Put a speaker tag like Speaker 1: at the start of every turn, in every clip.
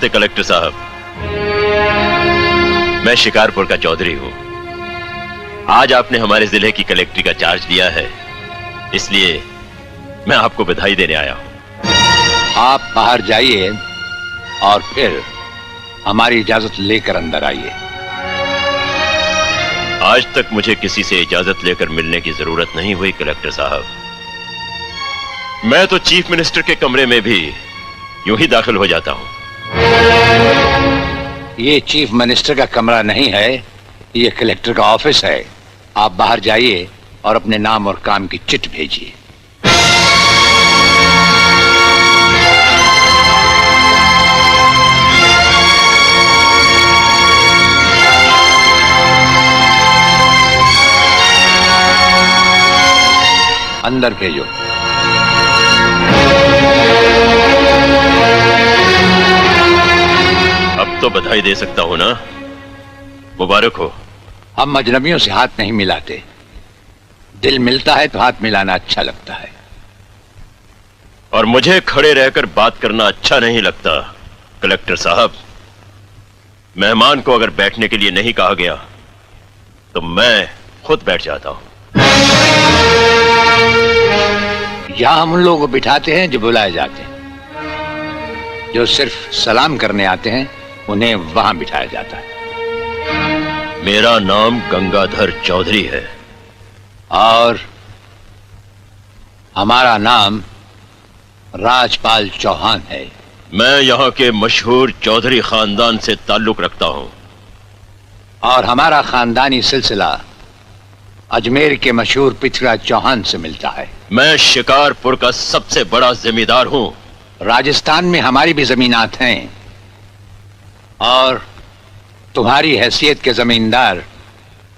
Speaker 1: नमस्ते कलेक्टर साहब, मैं शिकारपुर का चौधरी हूं। आज आपने हमारे जिले की कलेक्ट्री का चार्ज लिया है, इसलिए मैं आपको बधाई देने आया हूं।
Speaker 2: आप बाहर जाइए और फिर हमारी इजाजत लेकर अंदर आइए।
Speaker 1: आज तक मुझे किसी से इजाजत लेकर मिलने की जरूरत नहीं हुई कलेक्टर साहब। मैं तो चीफ मिनिस्टर के कमरे में भी यूं ही दाखिल हो जाता हूं।
Speaker 2: ये चीफ मिनिस्टर का कमरा नहीं है, ये कलेक्टर का ऑफिस है। आप बाहर जाइए और अपने नाम और काम की चिट भेजिए। अंदर भेजो।
Speaker 1: अब तो बधाई दे सकता हूं ना? मुबारक हो।
Speaker 2: हम अजनबियों से हाथ नहीं मिलाते। दिल मिलता है तो हाथ मिलाना अच्छा लगता है।
Speaker 1: और मुझे खड़े रहकर बात करना अच्छा नहीं लगता कलेक्टर साहब। मेहमान को अगर बैठने के लिए नहीं कहा गया तो मैं खुद बैठ जाता हूं।
Speaker 2: यहां हम उन लोगों को बिठाते हैं जो बुलाए जाते हैं। जो सिर्फ सलाम करने आते हैं उन्हें वहां बिठाया जाता है।
Speaker 1: मेरा नाम गंगाधर चौधरी है।
Speaker 2: और हमारा नाम राजपाल चौहान है।
Speaker 1: मैं यहाँ के मशहूर चौधरी खानदान से ताल्लुक रखता हूँ।
Speaker 2: और हमारा खानदानी सिलसिला अजमेर के मशहूर पृथ्वीराज चौहान से मिलता है।
Speaker 1: मैं शिकारपुर का सबसे बड़ा जमींदार हूँ।
Speaker 2: राजस्थान में हमारी भी जमीनात हैं और तुम्हारी हैसियत के जमींदार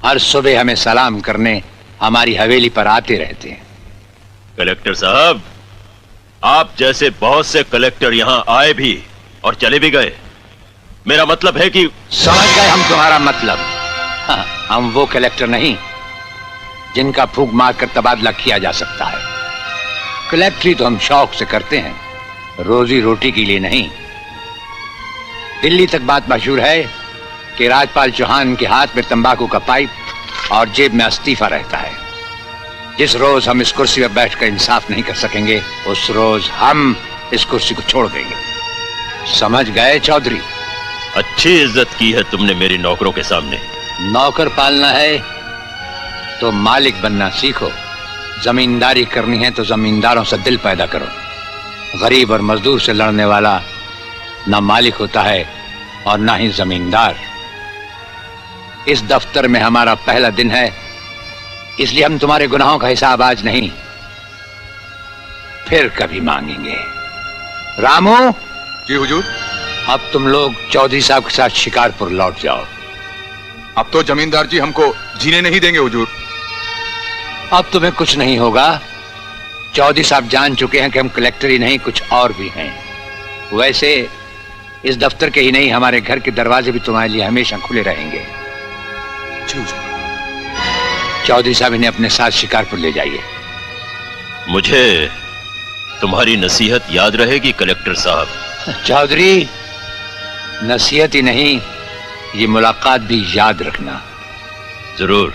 Speaker 2: हर सुबह हमें सलाम करने हमारी हवेली पर आते रहते हैं।
Speaker 1: कलेक्टर साहब, आप जैसे बहुत से कलेक्टर यहाँ आए भी और चले भी गए। मेरा मतलब है कि
Speaker 2: समझ गए हम तुम्हारा मतलब। हाँ, हम वो कलेक्टर नहीं जिनका फूंक मारकर तबादला किया जा सकता है। कलेक्टरी तो हम शौक से करते हैं, रोजी रोटी के लिए नहीं। दिल्ली तक बात मशहूर है कि राजपाल चौहान के हाथ में तंबाकू का पाइप और जेब में इस्तीफा रहता है। जिस रोज हम इस कुर्सी पर बैठकर इंसाफ नहीं कर सकेंगे उस रोज हम इस कुर्सी को छोड़ देंगे। समझ गए चौधरी?
Speaker 1: अच्छी इज्जत की है तुमने मेरे नौकरों के सामने।
Speaker 2: नौकर पालना है तो मालिक बनना सीखो। जमींदारी करनी है तो जमींदारों से दिल पैदा करो। गरीब और मजदूर से लड़ने वाला ना मालिक होता है और ना ही जमींदार। इस दफ्तर में हमारा पहला दिन है, इसलिए हम तुम्हारे गुनाहों का हिसाब आज नहीं फिर कभी मांगेंगे। रामू।
Speaker 3: जी हुजूर।
Speaker 2: अब तुम लोग चौधरी साहब के साथ शिकारपुर लौट जाओ।
Speaker 3: अब तो जमींदार जी हमको जीने नहीं देंगे हुजूर।
Speaker 2: अब तुम्हें कुछ नहीं होगा। चौधरी साहब जान चुके हैं कि हम कलेक्टर ही नहीं कुछ और भी हैं। वैसे इस दफ्तर के ही नहीं हमारे घर के दरवाजे भी तुम्हारे लिए हमेशा खुले रहेंगे। चौधरी साहब इन्हें अपने साथ शिकारपुर ले जाइए।
Speaker 1: मुझे तुम्हारी नसीहत याद रहेगी कलेक्टर साहब।
Speaker 2: चौधरी, नसीहत ही नहीं ये मुलाकात भी याद रखना।
Speaker 1: जरूर।